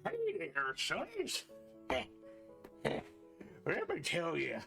Hey there, sonnies. Let me tell you,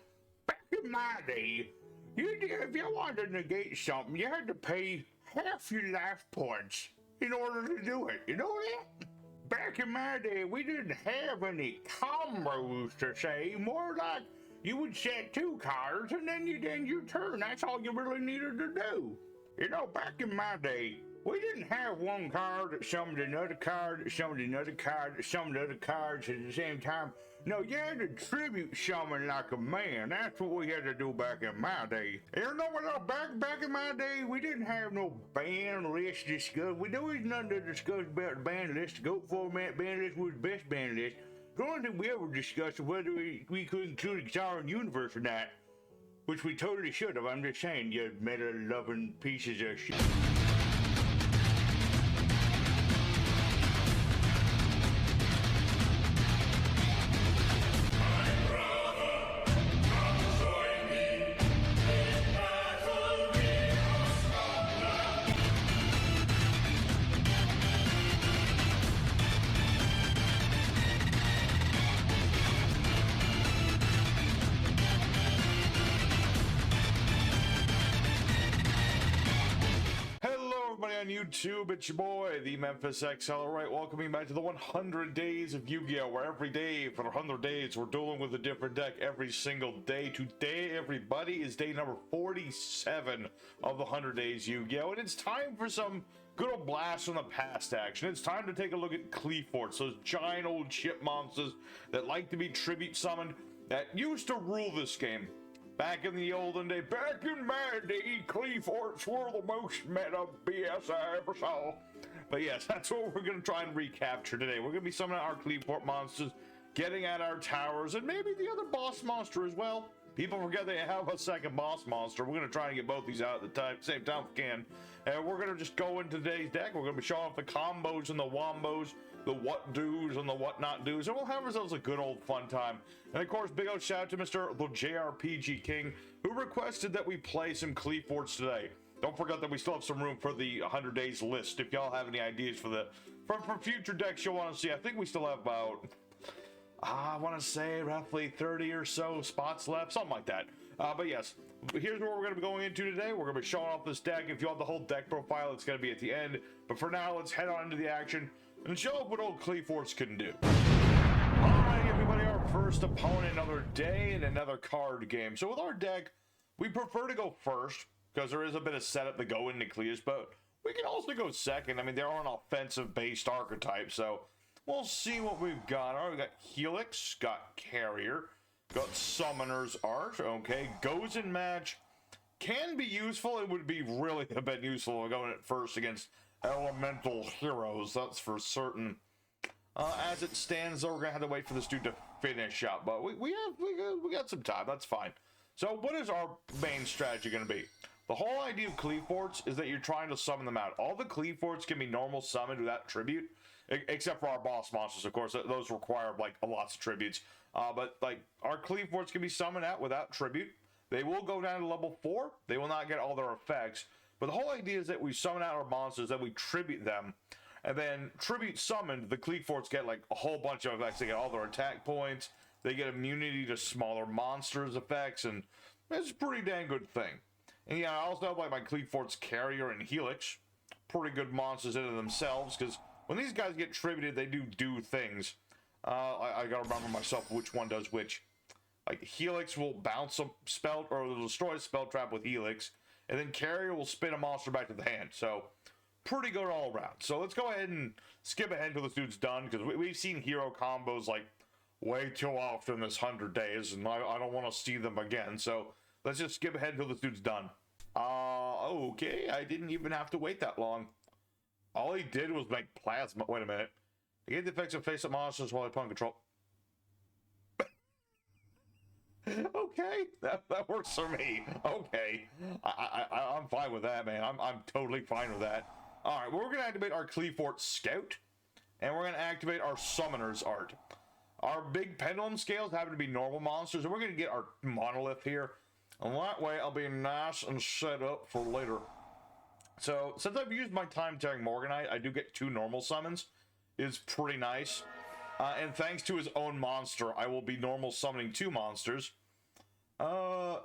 back in my day, if you wanted to negate something, you had to pay half your life points in order to do it. You know that? Back in my day, we didn't have any combos to say. More like you would set 2 cards and then you'd end your turn. That's all you really needed to do. You know, back in my day, we didn't have one card that summoned another card that summoned another card that summoned other cards at the same time. No, you had to tribute summon like a man. That's what we had to do back in my day. You know what? Back in my day, we didn't have no ban list to discuss. There was nothing to discuss about the ban list. The GOAT format ban list was the best ban list. The only thing we ever discussed was whether we could include Exile Universe or not, which we totally should have. I'm just saying, you meta-loving pieces of shit. On YouTube, it's your boy, the Memphis XL. Alright, welcoming back to the 100 days of Yu-Gi-Oh! Where every day for 100 days we're dueling with a different deck every single day. Today, everybody, is day number 47 of the 100 days Yu-Gi-Oh! And it's time for some good old blast from the past action. It's time to take a look at Qliphort, those giant old chip monsters that like to be tribute summoned that used to rule this game. Back in the olden day, back in my day, Qliphorts were the most meta BS I ever saw. But yes, that's what we're going to try and recapture today. We're going to be summoning our Qliphort monsters, getting at our towers, and maybe the other boss monster as well. People forget they have a second boss monster. We're going to try and get both these out at the same time we can. And we're going to just go into today's deck. We're going to be showing off the combos and the wombos, the what do's and the what not do's, and we'll have ourselves a good old fun time. And of course, big old shout out to Mr. the JRPG King, who requested that we play some Qliphorts today. Don't forget that we still have some room for the 100 days list. If y'all have any ideas for the for future decks you'll want to see, I think we still have about I want to say roughly 30 or so spots left, something like that. But yes, here's what we're going to be going into today. We're going to be showing off this deck. If you want the whole deck profile, it's going to be at the end. But for now, let's head on into the action and show off what old Qliphorts can do. Alright, everybody, our first opponent, another day and another card game. So with our deck, we prefer to go first, because there is a bit of setup to go into Qliphorts, but we can also go second. I mean, they're an offensive-based archetype, so we'll see what we've got. All right, we got Helix, got Carrier, got Summoner's Art, okay. Goes in match, can be useful. It would be really a bit useful going at first against elemental heroes, that's for certain. As it stands, though, we're gonna have to wait for this dude to finish up, but we got some time. That's fine. So, what is our main strategy gonna be? The whole idea of Qliphorts is that you're trying to summon them out. All the Qliphorts can be normal summoned without tribute, except for our boss monsters, of course. Those require like lots of tributes. But like our Qliphorts can be summoned out without tribute. They will go down to level 4. They will not get all their effects. But the whole idea is that we summon out our monsters, that we tribute them, and then tribute summoned, the Qliphorts get like a whole bunch of effects. They get all their attack points, they get immunity to smaller monsters effects, and it's a pretty dang good thing. And yeah, I also have like my Qliphorts Carrier and Helix, pretty good monsters in themselves, because when these guys get tributed, they do things. I gotta remember myself which one does which. Like Helix will bounce a spell, or will destroy a spell trap with Helix, and then Carrier will spin a monster back to the hand. So pretty good all around. So let's go ahead and skip ahead until this dude's done, because we've seen hero combos like way too often this 100 days, and I don't want to see them again. So let's just skip ahead until this dude's done. Okay, I didn't even have to wait that long. All he did was make plasma. Wait a minute. He gave the effects of face-up monsters while upon control. Okay, that works for me. Okay, I'm fine with that, man. I'm totally fine with that. All right, we're gonna activate our Qliphort Scout, and we're gonna activate our Summoner's Art. Our big pendulum scales happen to be normal monsters, and we're gonna get our monolith here. And that way, I'll be nice and set up for later. So, since I've used my time-tearing Morganite, I do get 2 normal summons. It's pretty nice. And thanks to his own monster, I will be normal summoning 2 monsters. Yeah,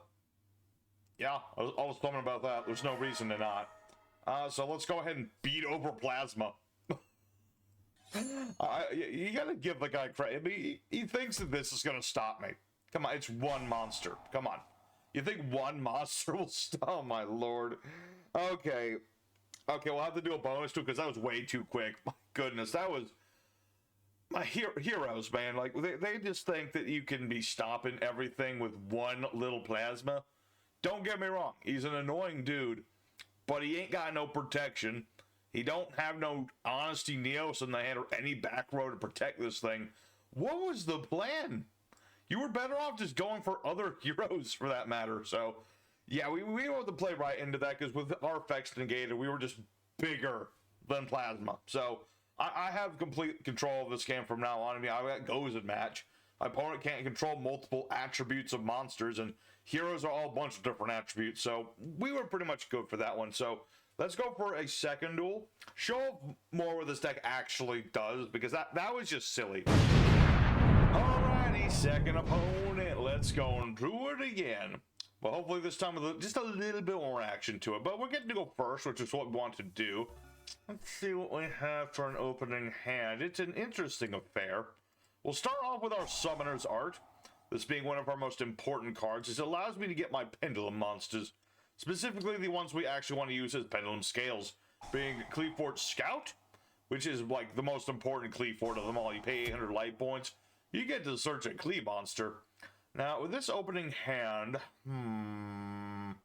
I'll summon about that. There's no reason to not. So let's go ahead and beat over Plasma. You gotta give the guy credit. I mean, he thinks that this is gonna stop me. Come on, it's 1 monster. Come on. You think 1 monster will stop? Oh my lord. Okay. Okay, we'll have to do a bonus too, because that was way too quick. My goodness, that was... My heroes, man. Like, they just think that you can be stopping everything with 1 little Plasma. Don't get me wrong. He's an annoying dude, but he ain't got no protection. He don't have no Honesty Neos in the hand or any back row to protect this thing. What was the plan? You were better off just going for other heroes for that matter. So, yeah, we wanted to play right into that because with our effects negated, we were just bigger than Plasma. So, I have complete control of this game from now on. I mean, I've got goes in match. My opponent can't control multiple attributes of monsters, and heroes are all a bunch of different attributes. So, we were pretty much good for that one. So, let's go for a second duel. Show more what this deck actually does, because that was just silly. Alrighty, second opponent. Let's go and do it again. Well, hopefully this time with just a little bit more action to it. But we're getting to go first, which is what we want to do. Let's see what we have for an opening hand. It's an interesting affair. We'll start off with our Summoner's Art. This being one of our most important cards, it allows me to get my Pendulum monsters. Specifically, the ones we actually want to use as Pendulum Scales. Being Qliphort Scout, which is like the most important Qliphort of them all. You pay 800 light points. You get to search a Qli monster. Now, with this opening hand, I'm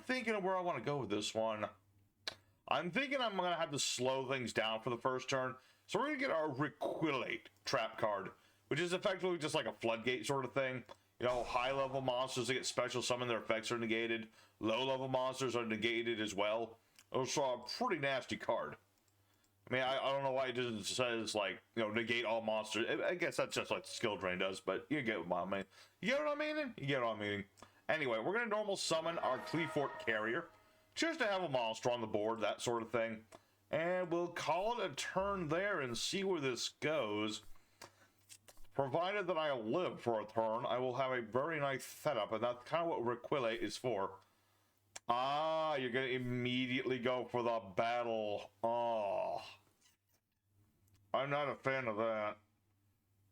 thinking of where I want to go with this one. I'm thinking I'm going to have to slow things down for the first turn. So we're going to get our Requilate trap card, which is effectively just like a floodgate sort of thing. You know, high-level monsters that get special summon, their effects are negated. Low-level monsters are negated as well. So a pretty nasty card. I mean, I don't know why it just says, like, you know, negate all monsters. I guess that's just like Skill Drain does, but you get what I mean. You get what I mean? You get what I mean. Anyway, we're going to normal summon our Qliphort Carrier, just to have a monster on the board, that sort of thing. And we'll call it a turn there and see where this goes. Provided that I live for a turn, I will have a very nice setup, and that's kind of what Requilate is for. Ah, you're going to immediately go for the battle. Oh. I'm not a fan of that.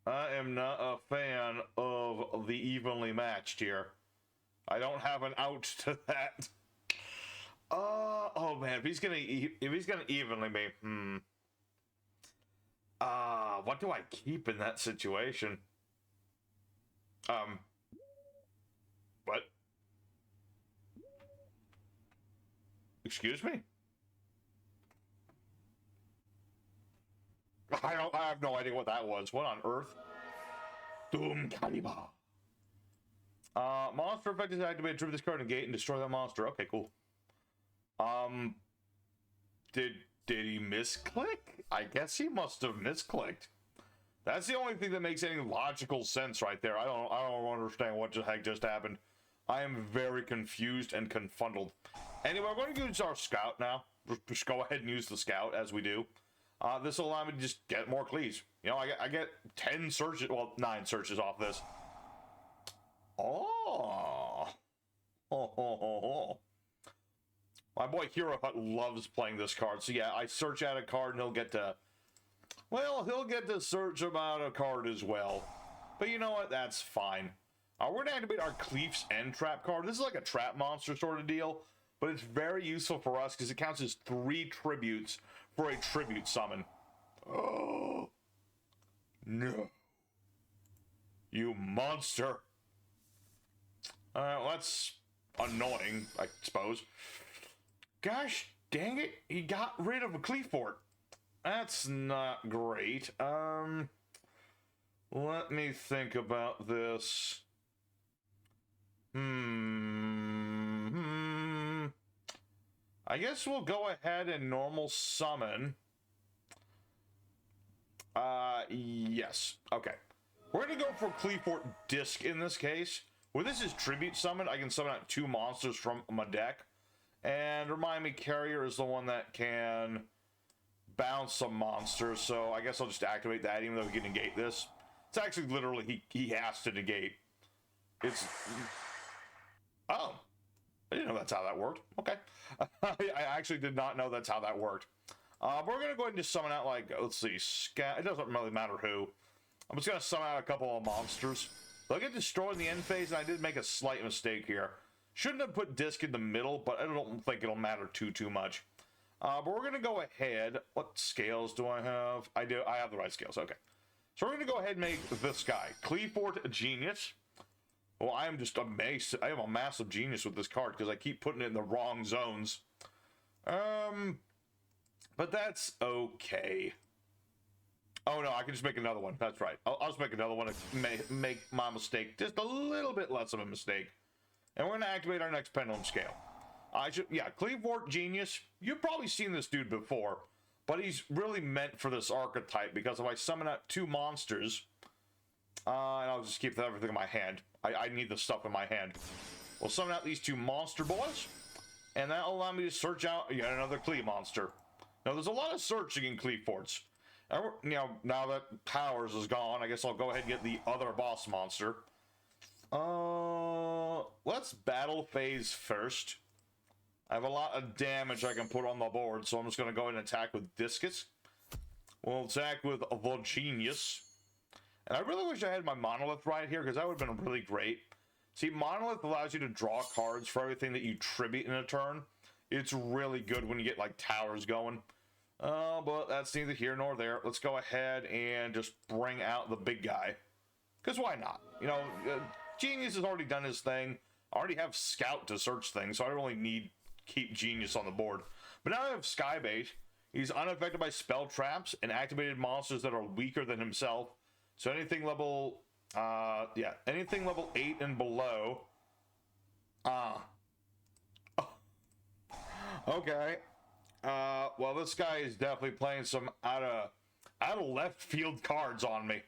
I am not a fan of the evenly matched here. I don't have an out to that. Oh man, if he's gonna evenly me, what do I keep in that situation? What? Excuse me? I have no idea what that was. What on earth? Doom Caliber. Monster effect is activated. Trip this card, negate, and destroy that monster. Okay, cool. Did he misclick? I guess he must have misclicked. That's the only thing that makes any logical sense right there. I don't understand what the heck just happened. I am very confused and confuddled. Anyway, we're going to use our Scout now. Just go ahead and use the Scout as we do. This will allow me to just get more Qlis. You know, I get 10 searches, well, 9 searches off this. Oh. My boy Hero Hut loves playing this card. So yeah, I search out a card and he'll get to... Well, he'll get to search about a card as well. But you know what? That's fine. We're going to activate our Qliph's End Trap card. This is like a trap monster sort of deal. But it's very useful for us because it counts as 3 tributes for a tribute summon. Oh. No. You monster. Well, that's annoying, I suppose. Gosh dang it, he got rid of a Qliphort. That's not great. Let me think about this. I guess we'll go ahead and normal summon. Yes. Okay. We're gonna go for Qliphort Disc in this case. Where this is tribute summon, I can summon out 2 monsters from my deck. And remind me, Carrier is the one that can bounce some monsters, so I guess I'll just activate that even though he can negate this. It's actually literally, he has to negate. It's... Oh. I didn't know that's how that worked. Okay. I actually did not know that's how that worked. But we're going to go ahead and just summon out, like, let's see, Scat. It doesn't really matter who. I'm just going to summon out a couple of monsters. They'll get destroyed in the end phase, and I did make a slight mistake here. Shouldn't have put Disc in the middle, but I don't think it'll matter too much. But we're going to go ahead. What scales do I have? I do. I have the right scales. Okay. So we're going to go ahead and make this guy. Qliphort Genius. Well, I am just amazed. I am a massive genius with this card because I keep putting it in the wrong zones. But that's okay. Oh no, I can just make another one. That's right. I'll just make another one to make my mistake just a little bit less of a mistake. And we're going to activate our next pendulum scale. Yeah, Qliphort Genius. You've probably seen this dude before, but he's really meant for this archetype because if I summon out 2 monsters, and I'll just keep everything in my hand. I need the stuff in my hand. We'll summon out these 2 monster boys, and that'll allow me to search out yet another Qli monster. Now, there's a lot of searching in Qliphorts. You know, now that Powers is gone, I guess I'll go ahead and get the other boss monster. Let's battle phase first. I have a lot of damage I can put on the board, so I'm just going to go ahead and attack with Discus. We'll attack with the Genius. And I really wish I had my Monolith right here, because that would have been really great. See, Monolith allows you to draw cards for everything that you tribute in a turn. It's really good when you get, like, towers going. But that's neither here nor there. Let's go ahead and just bring out the big guy. Because why not? You know, Genius has already done his thing. I already have Scout to search things, so I don't really need keep Genius on the board. But now I have Skybait. He's unaffected by spell traps and activated monsters that are weaker than himself. So anything level, anything level 8 and below. Okay. Well, this guy is definitely playing some out of left field cards on me.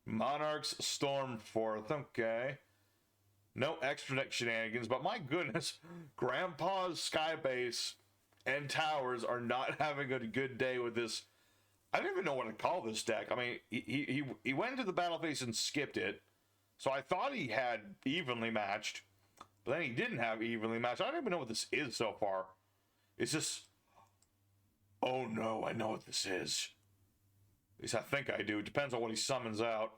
Monarchs Stormforth. Okay. No extra deck shenanigans, but my goodness, Grandpa's Skybase and Towers are not having a good day with this. I don't even know what to call this deck. I mean, he went into the battle phase and skipped it, so I thought he had evenly matched, but then he didn't have evenly matched. I don't even know what this is so far. It's just, oh no, I know what this is. At least I think I do. It depends on what he summons out.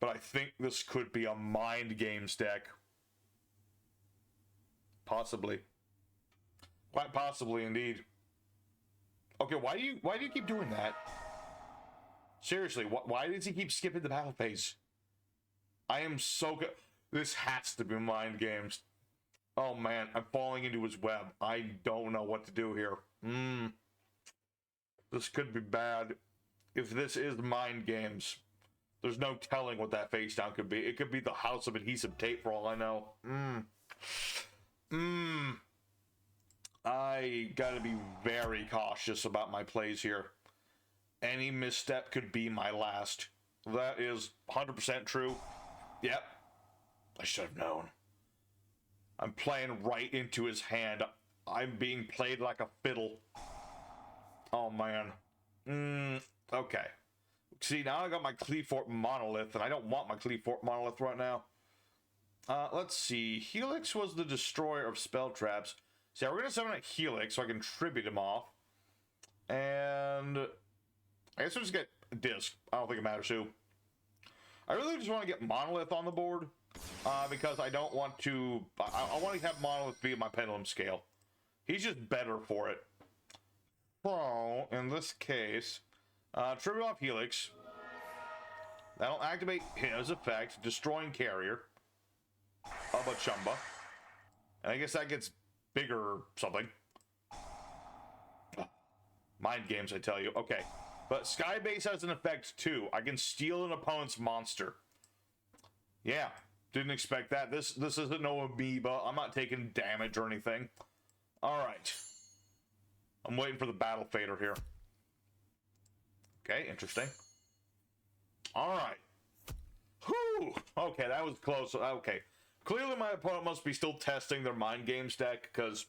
But I think this could be a Mind Games deck. Possibly. Quite possibly, indeed. Okay, why do you keep doing that? Seriously, why does he keep skipping the battle phase? I am so good. This has to be Mind Games. Oh man, I'm falling into his web. I don't know what to do here. This could be bad. If this is Mind Games, there's no telling what that face down could be. It could be the House of Adhesive Tape for all I know. I gotta be very cautious about my plays here. Any misstep could be my last. That is 100% true. Yep. I should have known. I'm playing right into his hand. I'm being played like a fiddle. Oh, man. Okay. See, now I got my Qliphort Monolith, and I don't want my Qliphort Monolith right now. Let's see. Helix was the destroyer of spell traps. So yeah, we're going to summon a Helix so I can tribute him off. And I guess we'll just get a Disc. I don't think it matters who. I really just want to get Monolith on the board. Because I don't want to... I want to have Monolith be my pendulum scale. He's just better for it. So, in this case, tribute off Helix. That'll activate his effect, destroying Carrier. Ubba Chumba. And I guess that gets bigger or something. Mind Games, I tell you. Okay. But Skybase has an effect too. I can steal an opponent's monster. Yeah. Didn't expect that. This isn't no amoeba. I'm not taking damage or anything. Alright. I'm waiting for the battle fader here. Okay, interesting. Alright. Whew! Okay, that was close. Okay. Clearly my opponent must be still testing their Mind Games deck, because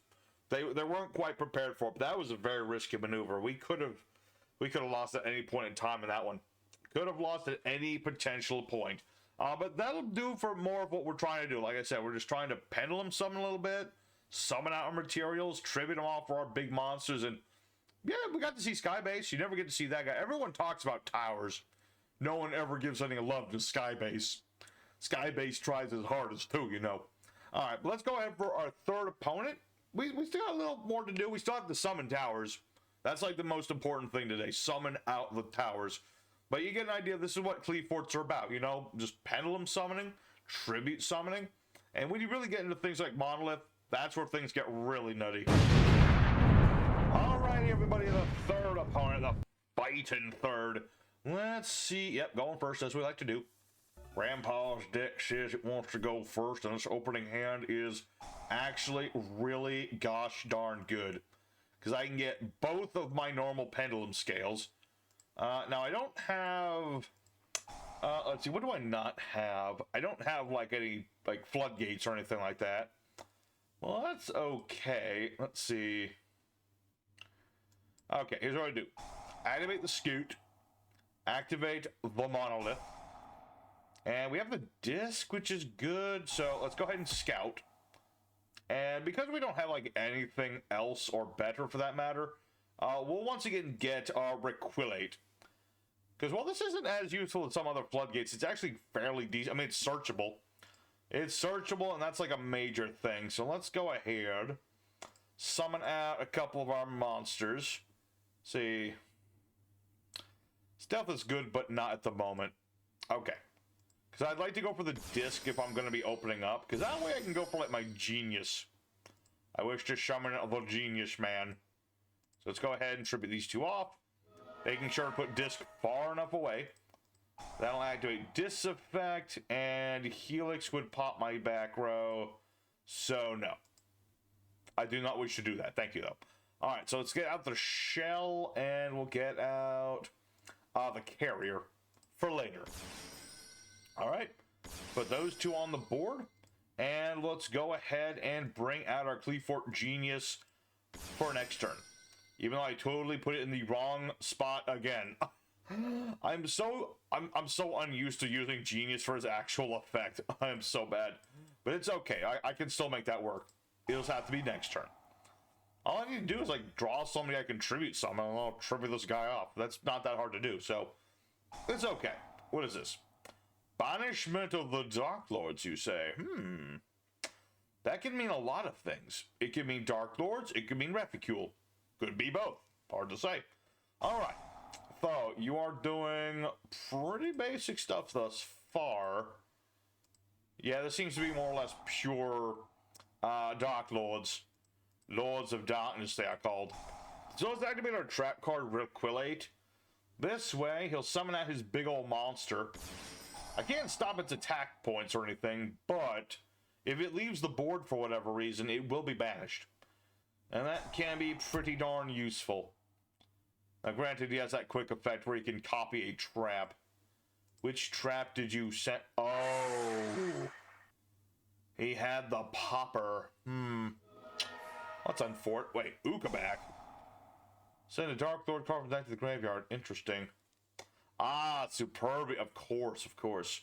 They weren't quite prepared for it, but that was a very risky maneuver. We could have lost at any point in time in that one. Could have lost at any potential point. But that'll do for more of what we're trying to do. Like I said, we're just trying to pendulum summon a little bit, summon out our materials, tribute them off for our big monsters, and yeah, we got to see Skybase. You never get to see that guy. Everyone talks about towers. No one ever gives any love to Skybase. Skybase tries his hardest too, you know. All right, let's go ahead for our third opponent. We still got a little more to do. We still have to summon towers. That's like the most important thing today. Summon out the towers. But you get an idea. This is what Qliphorts are about, you know, just pendulum summoning, tribute summoning. And when you really get into things like Monolith, that's where things get really nutty. Alrighty, everybody, the third opponent, the fighting third. Let's see. Yep, going first, as we like to do. Grandpa's deck says it wants to go first, and this opening hand is actually really gosh darn good. Because I can get both of my normal pendulum scales. Now, I don't have... let's see, what do I not have? I don't have, like, any, like, floodgates or anything like that. Well, that's okay. Let's see. Okay, here's what I do. Activate the Scoot. Activate the Monolith. And we have the disc, which is good. So let's go ahead and scout. And because we don't have like anything else or better for that matter, we'll once again get our Requillate. Because while this isn't as useful as some other floodgates, it's actually fairly decent. I mean, it's searchable. It's searchable, and that's like a major thing. So let's go ahead. Summon out a couple of our monsters. See. Stealth is good, but not at the moment. Okay. Because I'd like to go for the disc if I'm going to be opening up. Because that way I can go for like my genius. I wish to summon the genius man. So let's go ahead and tribute these two off. Making sure to put disc far enough away. That'll activate disc effect. And Helix would pop my back row. So no. I do not wish to do that. Thank you though. Alright, so let's get out the shell. And we'll get out the carrier for later. Alright, put those two on the board, and let's go ahead and bring out our Qliphort Genius for next turn. Even though I totally put it in the wrong spot again. I'm so unused to using Genius for his actual effect. I'm so bad. But it's okay, I can still make that work. It'll have to be next turn. All I need to do is like draw somebody I can tribute summon, and I'll tribute this guy off. That's not that hard to do, so it's okay. What is this? Banishment of the Darklords, you say? That can mean a lot of things. It can mean Darklords, it can mean Reficule. Could be both. Hard to say. Alright. So, you are doing pretty basic stuff thus far. Yeah, this seems to be more or less pure Darklords. Lords of Darkness, they are called. So let's activate our trap card, Requillate. This way, he'll summon out his big old monster. I can't stop its attack points or anything, but if it leaves the board for whatever reason, it will be banished. And that can be pretty darn useful. Now granted, he has that quick effect where he can copy a trap. Which trap did you set? Oh! He had the popper. What's on Fort? Wait, Ukabak. Send a Darklord card from deck to the graveyard. Interesting. Ah, Superb. Of course, of course.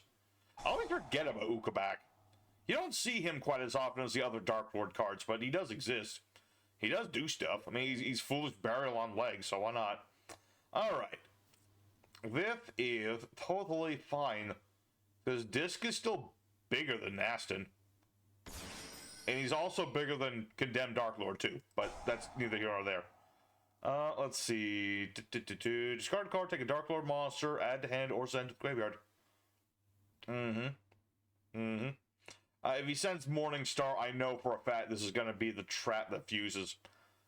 I always forget about Ukabak. You don't see him quite as often as the other Darklord cards, but he does exist. He does do stuff. I mean, he's Foolish Burial on legs, so why not? Alright. This is totally fine. Because Disc is still bigger than Nastin. And he's also bigger than Condemned Darklord, too. But that's neither here nor there. Let's see. Discard a card, take a Darklord monster, add to hand, or send to the graveyard. If he sends Morningstar, I know for a fact this is going to be the trap that fuses.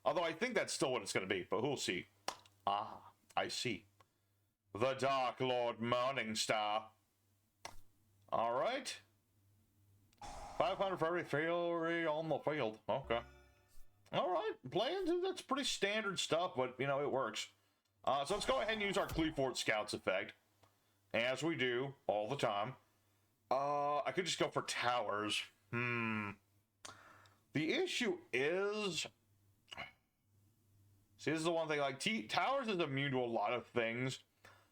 Although I think that's still what it's going to be, but we'll see. Ah, I see. The Darklord Morningstar. Alright. 500 for every failure on the field. Okay. Alright, playing, that's pretty standard stuff, but, you know, it works. So let's go ahead and use our Qliphort Scouts effect. As we do, all the time. I could just go for towers. The issue is, See, this is the one thing, like, Towers is immune to a lot of things,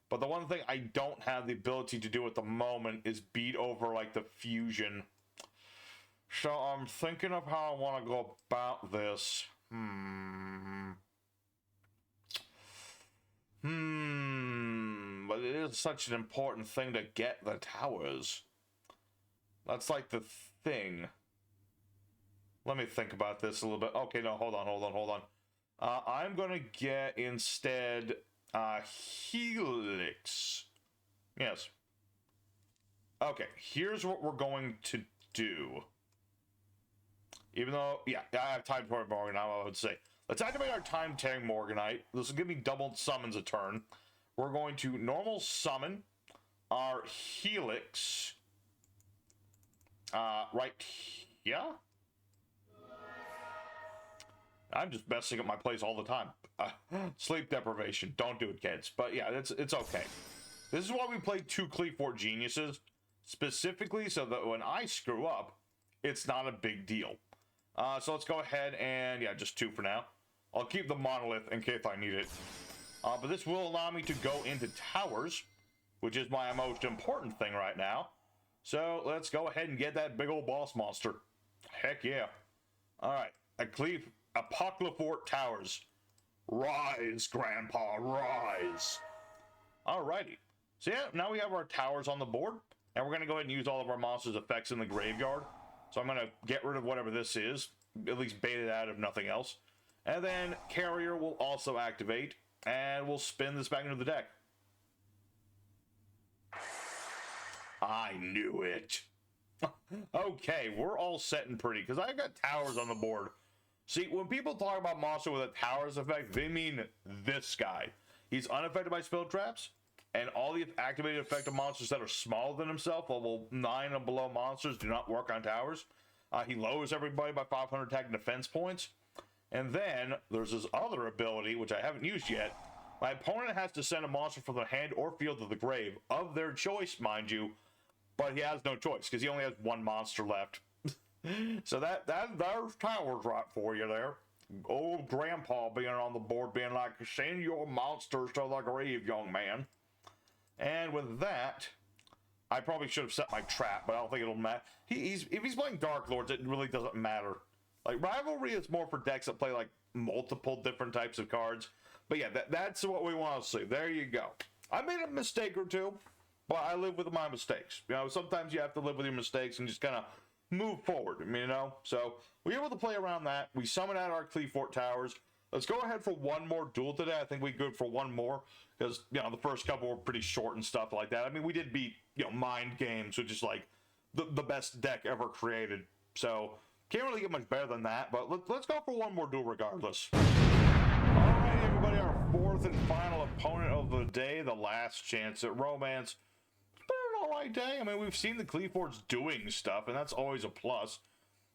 but the one thing I don't have the ability to do at the moment is beat over, like, the fusion. So I'm thinking of how I want to go about this. But it is such an important thing to get the towers. That's like the thing. Let me think about this a little bit. Okay, no, hold on. I'm gonna get instead Helix. Yes. Okay, here's what we're going to do. Even though, yeah, I have time for Morganite, I would say. Let's activate our time tearing Morganite. This will give me double summons a turn. We're going to normal summon our Helix. Right here. I'm just messing up my plays all the time. Sleep deprivation. Don't do it, kids. But yeah, it's okay. This is why we play 2 Qliphort geniuses, specifically so that when I screw up, it's not a big deal. So let's go ahead and, yeah, just 2 for now. I'll keep the monolith in case I need it. But this will allow me to go into towers, which is my most important thing right now. So let's go ahead and get that big old boss monster. Heck yeah. Alright, Qliphort towers. Rise, Grandpa, rise. Alrighty. So yeah, now we have our towers on the board, and we're going to go ahead and use all of our monsters' effects in the graveyard. So I'm going to get rid of whatever this is, at least bait it out if nothing else. And then Carrier will also activate, and we'll spin this back into the deck. I knew it. Okay, we're all set and pretty, because I've got towers on the board. See, when people talk about monster with a towers effect, they mean this guy. He's unaffected by spell traps, and all the activated effective monsters that are smaller than himself, level 9 and below monsters, do not work on towers. He lowers everybody by 500 attack and defense points. And then there's this other ability, which I haven't used yet. My opponent has to send a monster from the hand or field to the grave, of their choice, mind you, but he has no choice, because he only has 1 monster left. So there's towers right for you there. Old Grandpa being on the board, being like, send your monsters to the grave, young man. And with that, I probably should have set my trap, but I don't think it'll matter. If he's playing Darklords, it really doesn't matter. Like, Rivalry is more for decks that play, like, multiple different types of cards. But yeah, that's what we want to see. There you go. I made a mistake or two, but I live with my mistakes. You know, sometimes you have to live with your mistakes and just kind of move forward, you know? So, we were able to play around that. We summoned out our Qliphort towers. Let's go ahead for one more duel today. I think we're good for one more, because, you know, the first couple were pretty short and stuff like that. I mean, we did beat, you know, Mind Games, which is, like, the best deck ever created. So, can't really get much better than that, but let's go for one more duel regardless. Alright, everybody, our 4th and final opponent of the day, the last chance at romance. It's been an alright day. I mean, we've seen the Qliphorts doing stuff, and that's always a plus.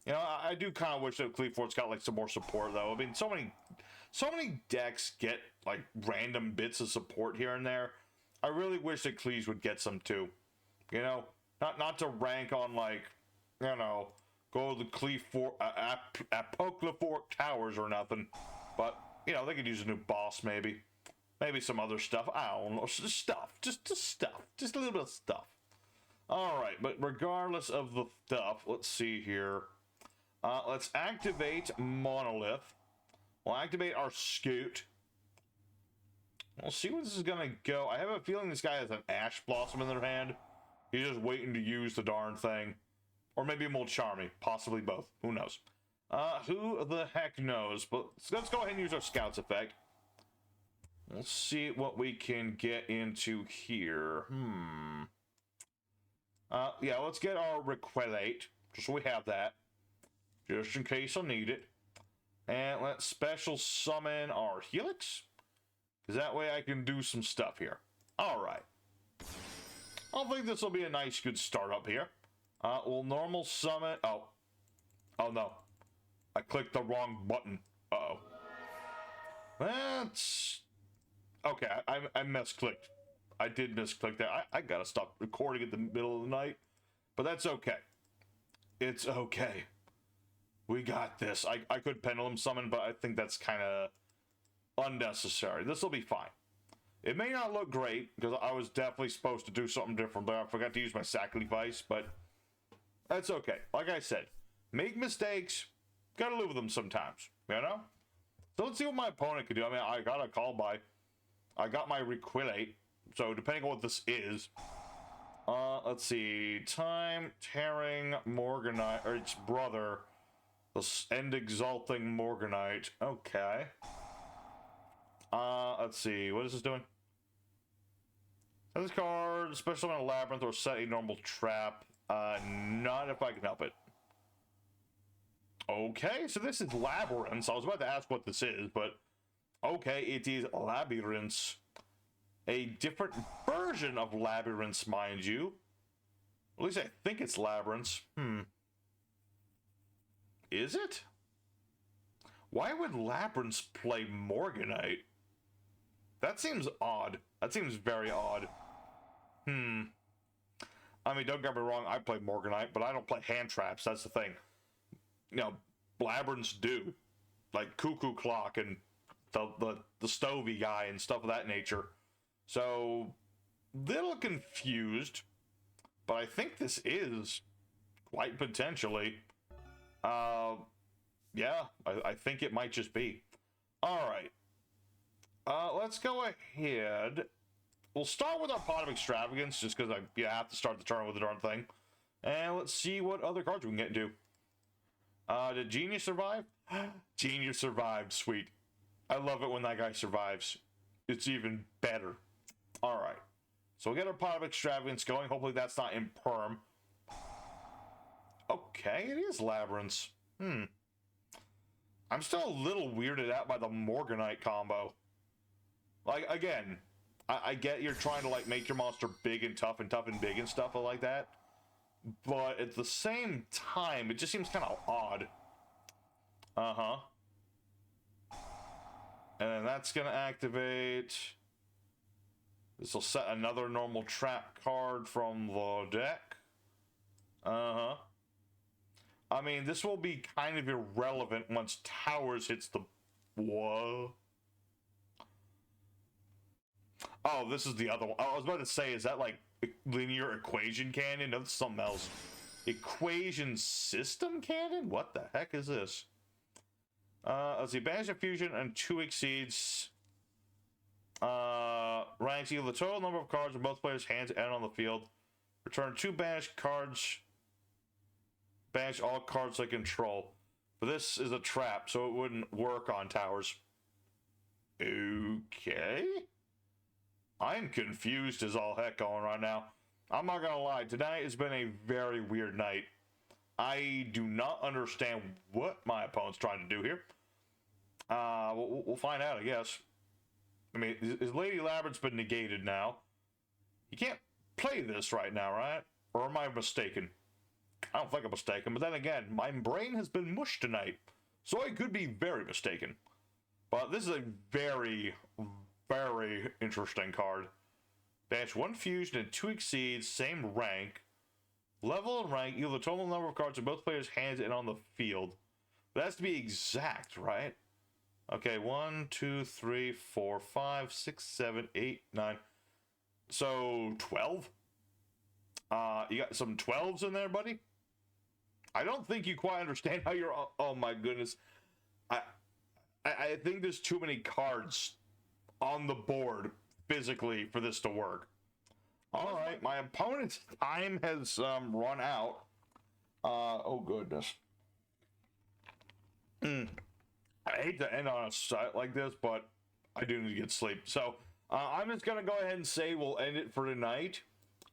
You know, I do kind of wish that Qliphort's got, like, some more support, though. I mean, so many decks get, like, random bits of support here and there. I really wish that Qliphort would get some, too. You know, not to rank on, like, you know, go to the Qliphort, Qliphort towers or nothing. But, you know, they could use a new boss, maybe. Maybe some other stuff. I don't know. Stuff. Just stuff. Just a little bit of stuff. Alright, but regardless of the stuff, let's see here. Let's activate Monolith. We'll activate our Scoot. We'll see where this is going to go. I have a feeling this guy has an Ash Blossom in their hand. He's just waiting to use the darn thing. Or maybe a will charm me. Possibly both. Who knows? Who the heck knows? But let's go ahead and use our Scouts effect. Let's see what we can get into here. Yeah, let's get our Requelate. Just so we have that. Just in case I need it. And let's special summon our Helix. Because that way I can do some stuff here. Alright. I think this will be a nice, good start up here. We'll normal summon... Oh no. I clicked the wrong button. Uh-oh. That's... Okay, I misclicked. I did misclick that. I gotta stop recording at the middle of the night. But that's okay. It's okay. We got this. I could Pendulum Summon, but I think that's kind of unnecessary. This will be fine. It may not look great, because I was definitely supposed to do something different there. I forgot to use my sacrifice, but that's okay. Like I said, make mistakes, gotta live with them sometimes, you know? So let's see what my opponent can do. I mean, I got a call by. I got my Requilate, so depending on what this is, let's see, Time Tearing Morganite, or its brother, the End Exalting Morganite. Okay. Let's see, what is this doing? This card, special on a Labyrinth or set a normal trap. Not if I can help it. Okay, so this is Labyrinth. I was about to ask what this is, but okay, it is Labyrinth. A different version of Labyrinth, mind you. At least I think it's Labyrinth. Is it? Why would Labyrinth play Morganite? That seems odd. That seems very odd. I mean, don't get me wrong, I play Morganite, but I don't play hand traps. That's the thing. You know, Labyrinths do. Like Cuckoo Clock and the Stovey guy and stuff of that nature. So, little confused, but I think this is quite potentially. Yeah, I think it might just be. Alright. Let's go ahead. We'll start with our Pot of Extravagance, just because I have to start the turn with the darn thing. And let's see what other cards we can get into. Did Genius survive? Genius survived, sweet. I love it when that guy survives. It's even better. Alright. So we'll get our Pot of Extravagance going. Hopefully that's not in perm. Okay, it is Labyrinth. I'm still a little weirded out by the Morganite combo. Like, again, I get you're trying to, like, make your monster big and tough and big and stuff like that. But at the same time, it just seems kind of odd. And then that's going to activate. This will set another normal trap card from the deck. I mean, this will be kind of irrelevant once Towers hits the... Whoa. Oh, this is the other one. I was about to say, is that like linear equation cannon? No, that's something else. Equation system cannon? What the heck is this? Let's see. Banish a fusion and 2 exceeds. Ranks equal the total number of cards in both players' hands and on the field. Return 2 banished cards. Banish all cards they control. But this is a trap, so it wouldn't work on Towers. Okay. I'm confused as all heck going right now. I'm not gonna lie, tonight has been a very weird night. I do not understand what my opponent's trying to do here. We'll find out, I guess. I mean, his Lady Labyrinth's been negated now. You can't play this right now, right? Or am I mistaken? I don't think I'm mistaken, but then again, my brain has been mushed tonight, so I could be very mistaken. But this is a very, very interesting card. Banish 1 fusion and 2 exceeds, same rank. Level and rank equal the total number of cards in both players' hands and on the field. That has to be exact, right? Okay, 1, 2, 3, 4, 5, 6, 7, 8, 9. So 12? You got some 12s in there, buddy? I don't think you quite understand how you're... Oh my goodness. I think there's too many cards on the board physically for this to work. All right, my opponent's time has run out. Oh goodness. I hate to end on a site like this, but I do need to get sleep. So I'm just gonna go ahead and say we'll end it for tonight.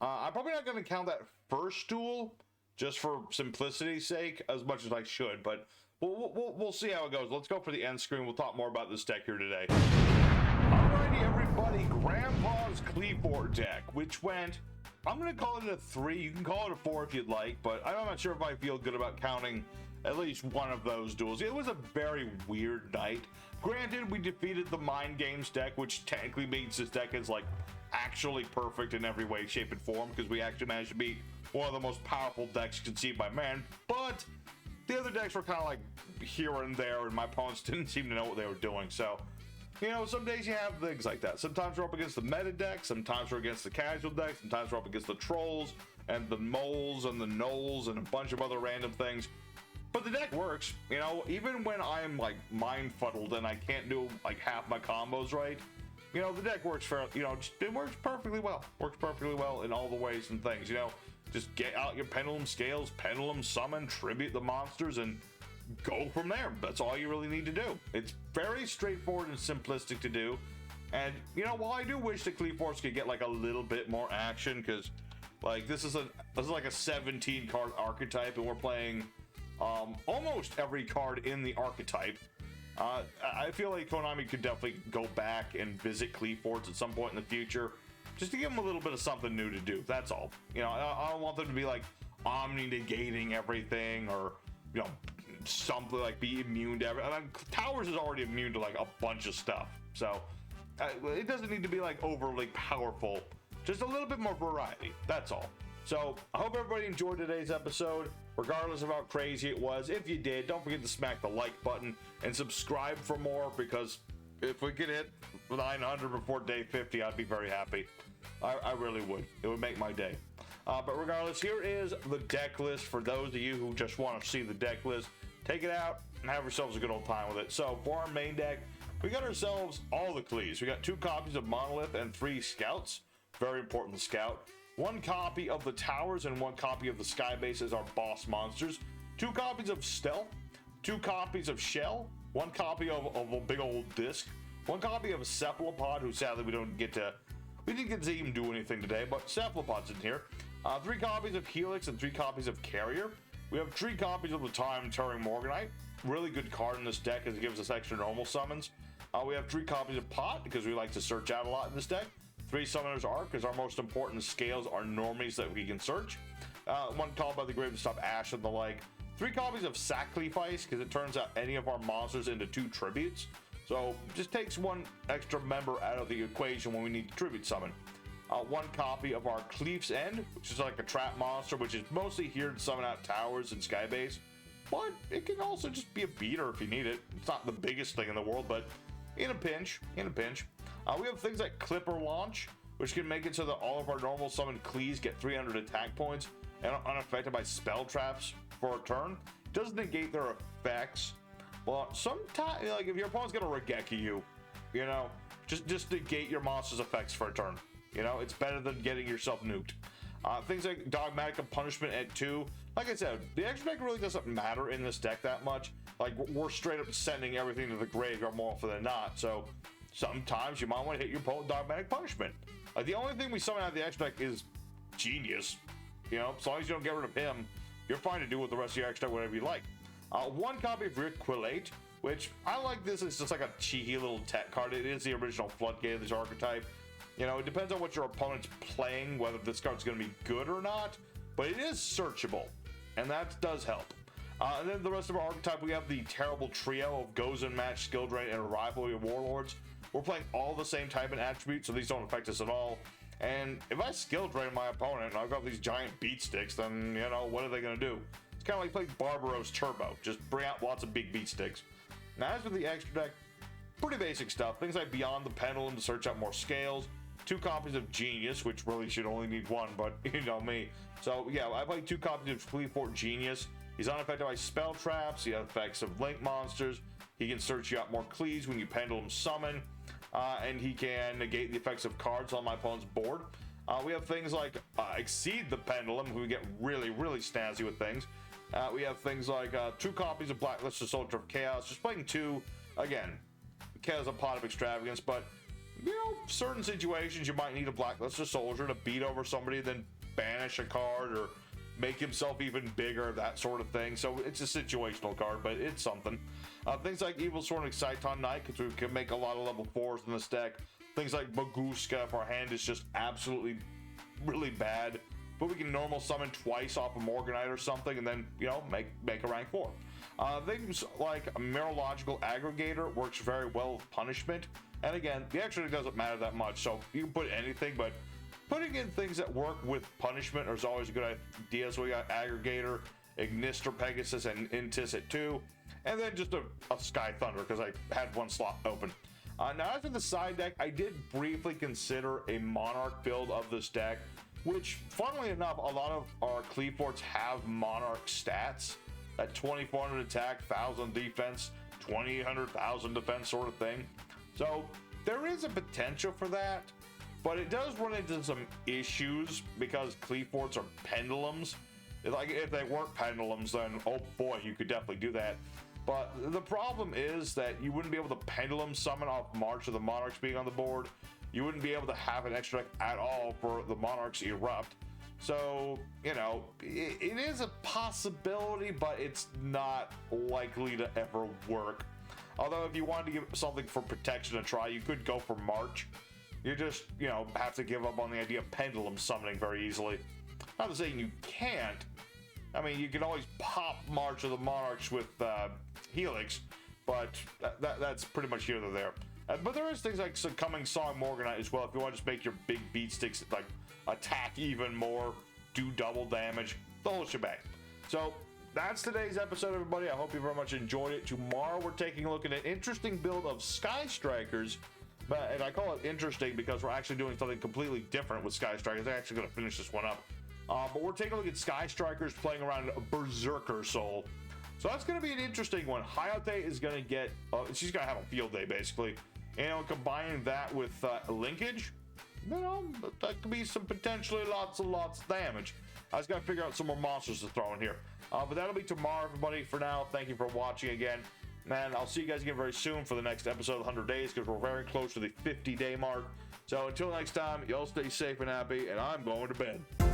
I'm probably not gonna count that first duel just for simplicity's sake as much as I should, but we'll see how it goes. Let's go for the end screen. We'll talk more about this deck here today. Alrighty, everybody, Grandpa's Qliphort deck, which went, I'm going to call it a 3. You can call it a 4 if you'd like, but I'm not sure if I feel good about counting at least one of those duels. It was a very weird night. Granted, we defeated the Mind Games deck, which technically means this deck is like actually perfect in every way, shape, and form, because we actually managed to beat one of the most powerful decks conceived by man, but the other decks were kind of like here and there, and my opponents didn't seem to know what they were doing, so you know, some days you have things like that. Sometimes we're up against the meta deck, sometimes we're against the casual deck, sometimes we're up against the trolls and the moles and the gnolls and a bunch of other random things. But the deck works, you know, even when I'm like mind fuddled and I can't do like half my combos right, you know, the deck works fairly, you know, it works perfectly well. Works perfectly well in all the ways and things, you know. Just get out your pendulum scales, pendulum summon, tribute the monsters, and go from there. That's all you really need to do. It's very straightforward and simplistic to do. And you know, while I do wish that Qliphort could get like a little bit more action, because like this is like a 17 card archetype, and we're playing almost every card in the archetype. I feel like Konami could definitely go back and visit Qliphort at some point in the future, just to give them a little bit of something new to do. That's all. You know, I don't want them to be like omni-negating everything, or you know, something like be immune to everything. I mean, Towers is already immune to like a bunch of stuff, so it doesn't need to be like overly powerful. Just a little bit more variety. That's all. So I hope everybody enjoyed today's episode, regardless of how crazy it was. If you did, don't forget to smack the like button and subscribe for more, because if we could hit 900 before day 50, I'd be very happy. I really would. It would make my day. But regardless, here is the deck list for those of you who just want to see the deck list. Take it out and have yourselves a good old time with it. So for our main deck, we got ourselves all the Qlis. We got 2 copies of Monolith and 3 Scouts. Very important Scout. 1 copy of the Towers and 1 copy of the Skybase as our boss monsters. 2 copies of Stealth. 2 copies of Shell. 1 copy of a big old disc. 1 copy of a Cephalopod, who sadly we didn't get to even do anything today, but Cephalopod's in here. 3 copies of Helix and 3 copies of Carrier. We have 3 copies of the Time Turning Morganite. Really good card in this deck, as it gives us extra normal summons. We have 3 copies of Pot, because we like to search out a lot in this deck. 3 Summoner's Arc, because our most important scales are normies that we can search. 1 called by the Grave to stop Ash and the like. 3 copies of Sacrifice, because it turns out any of our monsters into 2 tributes. So just takes 1 extra member out of the equation when we need to tribute summon. 1 copy of our Qliph's End, which is like a trap monster, which is mostly here to summon out Towers and Skybase. But it can also just be a beater if you need it. It's not the biggest thing in the world, but in a pinch. We have things like Clipper Launch, which can make it so that all of our normal summoned Qlis get 300 attack points and are unaffected by spell traps for a turn. It does negate their effects. Well, sometimes, like if your opponent's gonna Regeki you, you know, just negate your monster's effects for a turn. You know, it's better than getting yourself nuked. Things like Dogmatic Punishment at 2. Like I said, the extra deck really doesn't matter in this deck that much. Like, we're straight up sending everything to the graveyard more often than not. So sometimes you might want to hit your opponent with Dogmatic Punishment. Like, the only thing we summon out of the extra deck is Genius. You know, as long as you don't get rid of him, you're fine to do with the rest of your extra deck whatever you like. 1 copy of Qliphort, which I like. This is just like a cheeky little tech card. It is the original Floodgate of this archetype. You know, it depends on what your opponent's playing, whether this card's going to be good or not, but it is searchable, and that does help. And then the rest of our archetype, we have the terrible trio of Goes and Match, Skill Drain, and Rivalry of Warlords. We're playing all the same type and attributes, so these don't affect us at all. And if I Skill Drain my opponent and I've got these giant beat sticks, then, you know, what are they going to do? It's kind of like playing Barbaros Turbo, just bring out lots of big beat sticks. Now, as with the extra deck, pretty basic stuff. Things like Beyond the Pendulum to search out more scales. 2 copies of Genius, which really should only need 1, but you know me. So yeah, I play 2 copies of Qliphort Genius. He's unaffected by spell traps, the effects of link monsters. He can search you out more Qlis when you pendulum summon, and he can negate the effects of cards on my opponent's board. We have things like Exceed the Pendulum, who get really snazzy with things. We have things like 2 copies of Blacklisted Soldier of Chaos. Just playing 2, again, Chaos a Pot of Extravagance, but you know, certain situations you might need a Blacklisted Soldier to beat over somebody, then banish a card or make himself even bigger, that sort of thing. So it's a situational card, but it's something. Things like Evil Sword and Exciton Knight, because we can make a lot of level 4s in this deck. Things like Baguska, if our hand is just absolutely really bad, but we can normal summon twice off a Morganite or something, and then, you know, make a rank 4. Things like a Mirological Aggregator works very well with Punishment. And again, the extra doesn't matter that much, so you can put anything, but putting in things that work with Punishment is always a good idea. So we got Aggregator, Ignister Pegasus, and Intis at 2, and then just a Sky Thunder, because I had 1 slot open. Now, as for the side deck, I did briefly consider a Monarch build of this deck, which, funnily enough, a lot of our Qliphorts have Monarch stats. That 2400 attack, 1000 defense, 2000, 1000 defense sort of thing. So there is a potential for that, but it does run into some issues because Qliphorts are pendulums. Like, if they weren't pendulums, then oh boy, you could definitely do that. But the problem is that you wouldn't be able to pendulum summon off March of the Monarchs being on the board. You wouldn't be able to have an extra deck at all for the Monarchs Erupt. So, you know, it is a possibility, but it's not likely to ever work. Although if you wanted to give something for protection a try, you could go for March. You just, you know, have to give up on the idea of pendulum summoning very easily. Not to say you can't. I mean, you can always pop March of the Monarchs with Helix, but that's pretty much here or there. But there is things like Succumbing Song Morganite as well. If you want to just make your big beat sticks like attack even more, do double damage, the whole shebang. So that's today's episode, everybody. I hope you very much enjoyed it. Tomorrow we're taking a look at an interesting build of Sky Strikers. And I call it interesting because we're actually doing something completely different with Sky Strikers. I'm actually going to finish this one up. But we're taking a look at Sky Strikers playing around Berserker Soul. So that's going to be an interesting one. Hayate is going to get, she's going to have a field day basically. And combining that with linkage, you know, that could be some potentially lots of damage. I just got to figure out some more monsters to throw in here. But that'll be tomorrow, everybody. For now, thank you for watching again. And I'll see you guys again very soon for the next episode of 100 Days because we're very close to the 50-day mark. So until next time, y'all stay safe and happy, and I'm going to bed.